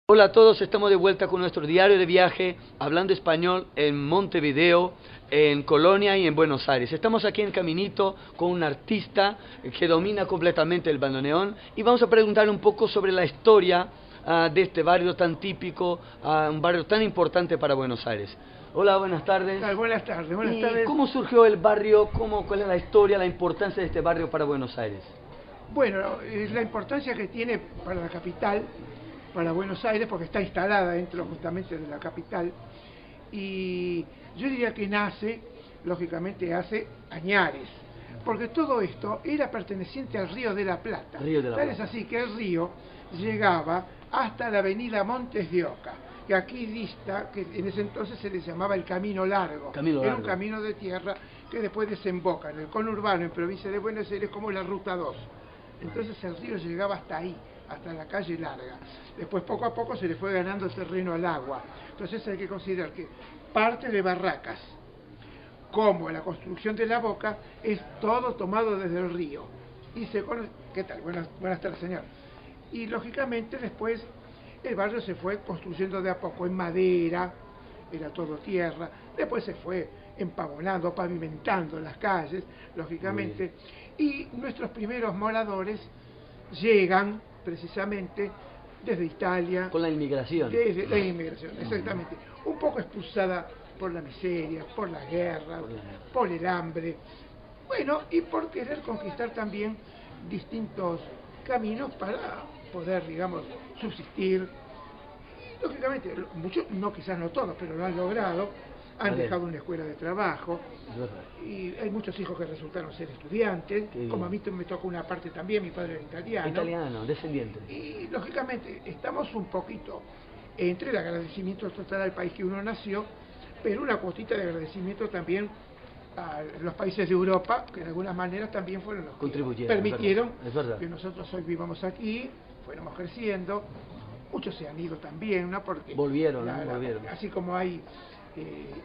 Hola a todos, estamos de vuelta con nuestro diario de viaje, hablando español en Montevideo, en Colonia y en Buenos Aires. Estamos aquí en Caminito con un artista que domina completamente el bandoneón y vamos a preguntar un poco sobre la historia de este barrio tan típico, un barrio tan importante para Buenos Aires. Hola, buenas tardes. Buenas tardes, buenas tardes. ¿Cómo surgió el barrio? ¿Cuál es la historia, la importancia de este barrio para Buenos Aires? Bueno, es la importancia que tiene para la capital, para Buenos Aires, porque está instalada dentro justamente de la capital, y yo diría que nace, lógicamente hace añares, porque todo esto era perteneciente al Río de la Plata. Tal es así que el río llegaba hasta la avenida Montes de Oca, que aquí dista, que en ese entonces se le llamaba el Camino Largo. Era un camino de tierra que después desemboca en el conurbano, en provincia de Buenos Aires, como la Ruta 2. Entonces el río llegaba hasta ahí, hasta la calle Larga. Después poco a poco se le fue ganando terreno al agua. Entonces hay que considerar que parte de Barracas, como la construcción de la Boca, es todo tomado desde el río. Y se conoce... ¿Qué tal? Buenas tardes, señor. Y lógicamente después el barrio se fue construyendo de a poco en madera, era todo tierra, después se fue empavonando, pavimentando las calles, lógicamente, y nuestros primeros moradores llegan precisamente desde Italia. Con la inmigración. Desde la inmigración, exactamente. Un poco expulsada por la miseria, por la guerra, por el hambre, bueno, y por querer conquistar también distintos caminos para poder, digamos, subsistir. Lógicamente, muchos, no quizás no todos, pero lo han logrado, han dejado una escuela de trabajo, y hay muchos hijos que resultaron ser estudiantes, como a mí me tocó una parte también, mi padre era italiano. Italiano, descendiente. Y lógicamente estamos un poquito entre el agradecimiento total al país que uno nació, pero una cuotita de agradecimiento también a los países de Europa, que de alguna manera también fueron los que permitieron que nosotros hoy vivamos aquí, fuéramos creciendo. Muchos se han ido también, ¿no? Porque volvieron. Así como hay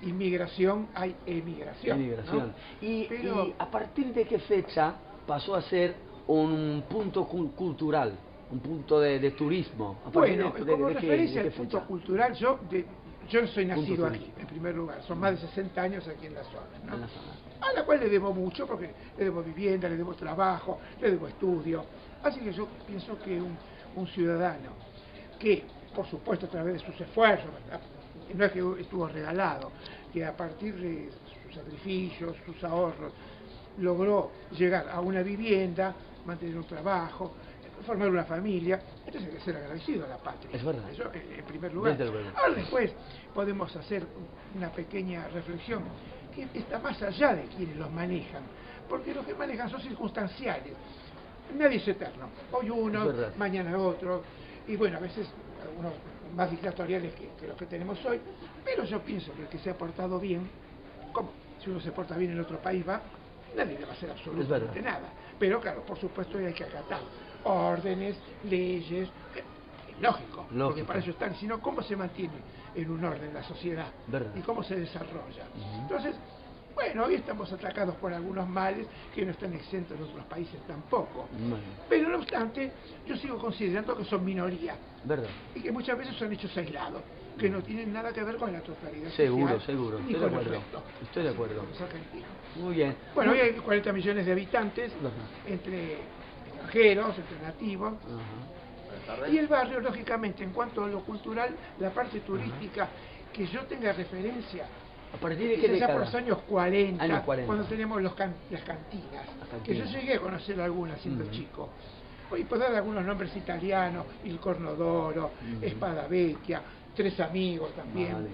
inmigración, hay emigración. ¿No? Y ¿a partir de qué fecha pasó a ser un punto cultural, un punto de turismo? Bueno, como referencia al punto cultural, yo no soy nacido aquí, en primer lugar. Son más de 60 años aquí en la zona, ¿no? A la cual le debo mucho, porque le debo vivienda, le debo trabajo, le debo estudio. Así que yo pienso que un ciudadano que, por supuesto, a través de sus esfuerzos, no es que estuvo regalado, que a partir de sus sacrificios, sus ahorros, logró llegar a una vivienda, mantener un trabajo, formar una familia, entonces hay que ser agradecido a la patria. Es verdad. Eso en primer lugar. Ahora después podemos hacer una pequeña reflexión que está más allá de quienes los manejan, porque los que manejan son circunstanciales. Nadie es eterno. Hoy uno, mañana otro. Y bueno, a veces algunos más dictatoriales que los que tenemos hoy, pero yo pienso que el que se ha portado bien, como si uno se porta bien en otro país va, nadie le va a hacer absolutamente nada. Pero claro, por supuesto hay que acatar órdenes, leyes, lógico, porque para eso están, sino cómo se mantiene en un orden la sociedad y cómo se desarrolla. Entonces, bueno, hoy estamos atacados por algunos males que no están exentos en otros países tampoco. Pero no obstante, yo sigo considerando que son minoría. Y que muchas veces son hechos aislados, que no tienen nada que ver con la totalidad social. Seguro. Ni con el resto. Estoy de acuerdo. Los argentinos. Muy bien. Bueno, hoy hay 40 millones de habitantes, entre extranjeros, entre nativos. Y el barrio, lógicamente, en cuanto a lo cultural, la parte turística, que yo tenga referencia, ¿a partir de qué década? Por los años 40, cuando tenemos las cantinas, que yo llegué a conocer algunas siendo chico. Y por dar algunos nombres italianos, Il Corno d'Oro, Espada Vecchia, Tres Amigos también.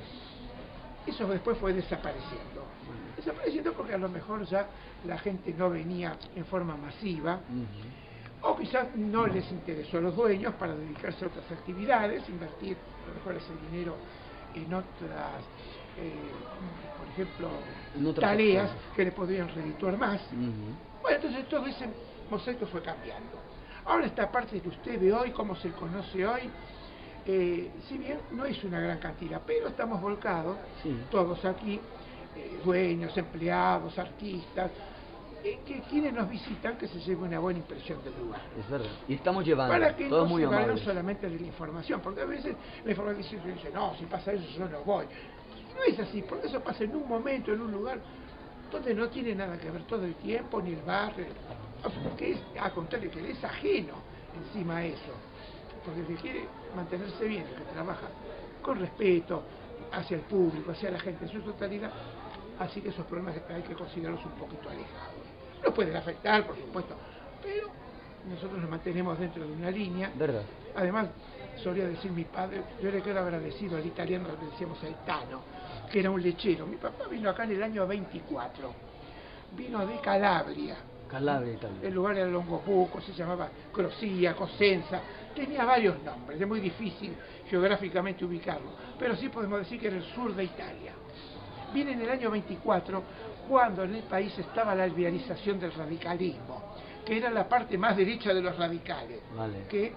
Eso después fue desapareciendo. Desapareciendo porque a lo mejor ya la gente no venía en forma masiva, o quizás no les interesó a los dueños para dedicarse a otras actividades, invertir a lo mejor ese dinero en otras, por ejemplo, tareas que le podrían redituar más. Bueno, entonces todo ese mosaico fue cambiando. Ahora esta parte que usted ve hoy, cómo se conoce hoy, si bien no es una gran cantidad, pero estamos volcados, todos aquí, dueños, empleados, artistas, que quienes nos visitan que se lleve una buena impresión del lugar. Es verdad. Y estamos llevando, Para que todos no muy se valgan amables. solamente de la información, porque a veces la información dice, no, si pasa eso yo no voy. No es así, porque eso pasa en un momento, en un lugar donde no tiene nada que ver todo el tiempo, ni el barrio, que es, a contrario, que es ajeno encima a eso. Porque el que quiere mantenerse bien, el que trabaja con respeto hacia el público, hacia la gente en su totalidad, así que esos problemas hay que considerarlos un poquito alejados. Nos pueden afectar, por supuesto, pero nosotros nos mantenemos dentro de una línea. ¿Verdad? Además, solía decir mi padre, yo le quedo agradecido al italiano, le decíamos el Tano, que era un lechero. Mi papá vino acá en el año 24, vino de Calabria. Calabria, Italia. El lugar era Longobuco, se llamaba Crosía, Cosenza, tenía varios nombres, es muy difícil geográficamente ubicarlo, pero sí podemos decir que era el sur de Italia. Viene en el año 24, cuando en el país estaba la alvearización del radicalismo, que era la parte más derecha de los radicales, Vale. que,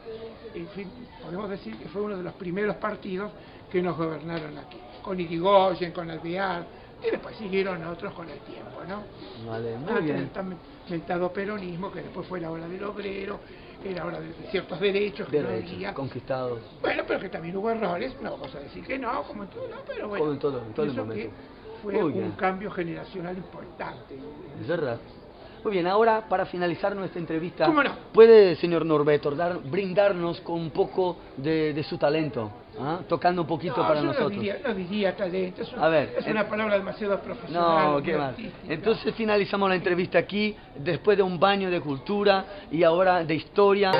en fin, podemos decir que fue uno de los primeros partidos que nos gobernaron aquí, con Irigoyen, con Alvear, y después siguieron otros con el tiempo, ¿no? Vale, muy Antes bien. del tan mentado peronismo, que después fue la ola del obrero, era hora de ciertos derechos que no Derechos había. conquistados. Bueno, pero que también hubo errores, no vamos a decir que no, como en todo, no, pero bueno, Como en todo el pienso momento. que fue Muy un bien. cambio generacional importante. Es verdad. Muy bien, ahora para finalizar nuestra entrevista, ¿Cómo no? ¿puede, señor Norberto, brindarnos con un poco de su talento? ¿Ah? Tocando un poquito No, para yo nosotros. no diría talento, A ver, es una palabra demasiado profesional. No, qué muy mal. artística. Entonces finalizamos la entrevista aquí, después de un baño de cultura y ahora de historia.